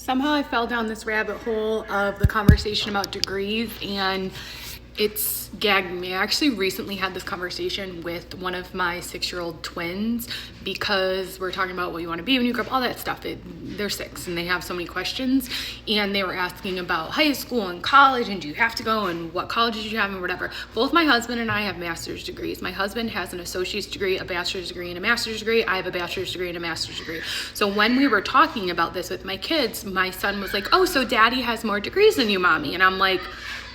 Somehow I fell down this rabbit hole of the conversation about degrees, and it's gagged me. I actually recently had this conversation with one of my 6-year-old twins because we're talking about what you want to be when you grow up, all that stuff. They're 6 and they have so many questions, and they were asking about high school and college, and do you have to go, and what colleges you have, and whatever. Both my husband and I have master's degrees. My husband has an associate's degree, a bachelor's degree, and a master's degree. I have a bachelor's degree and a master's degree. So when we were talking about this with my kids, my son was like, "Oh, so daddy has more degrees than you, mommy?" And I'm like,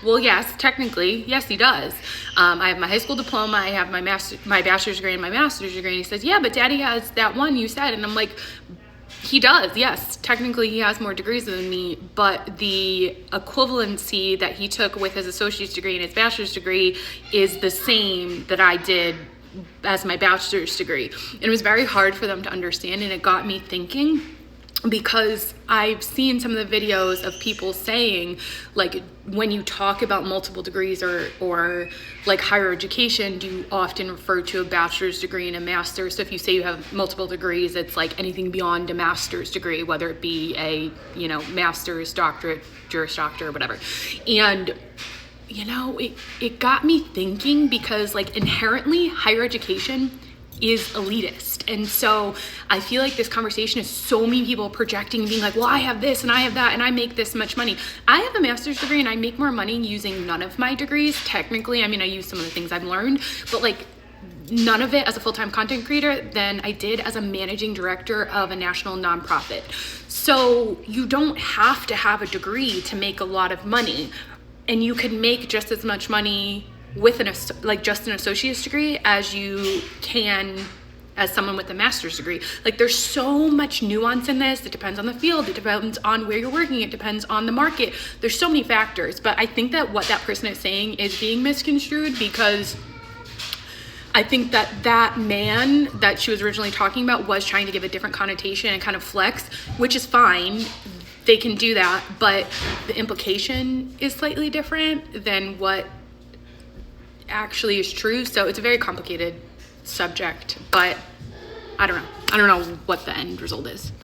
well, yes, technically, yes, he does. I have my high school diploma, I have my bachelor's degree and my master's degree. And he says, yeah, but daddy has that one you said. And I'm like, he does, yes. Technically, he has more degrees than me, but the equivalency that he took with his associate's degree and his bachelor's degree is the same that I did as my bachelor's degree. And it was very hard for them to understand, and it got me thinking, because I've seen some of the videos of people saying, like, when you talk about multiple degrees or like higher education, do you often refer to a bachelor's degree and a master's? So if you say you have multiple degrees, it's like anything beyond a master's degree, whether it be a, master's, doctorate, Juris Doctor, or whatever. And it got me thinking, because like inherently higher education is elitist. And so I feel like this conversation is so many people projecting, being like, well, I have this and I have that and I make this much money. I have a master's degree and I make more money using none of my degrees. Technically, I use some of the things I've learned, but like none of it as a full-time content creator than I did as a managing director of a national nonprofit. So you don't have to have a degree to make a lot of money, and you can make just as much money with just an associate's degree as you can as someone with a master's degree. Like, there's so much nuance in this. It depends on the field, it depends on where you're working, it depends on the market. There's so many factors, but I think that what that person is saying is being misconstrued, because I think that man that she was originally talking about was trying to give a different connotation and kind of flex, which is fine. They can do that, but the implication is slightly different than what actually is true. So it's a very complicated subject, but I don't know what the end result is.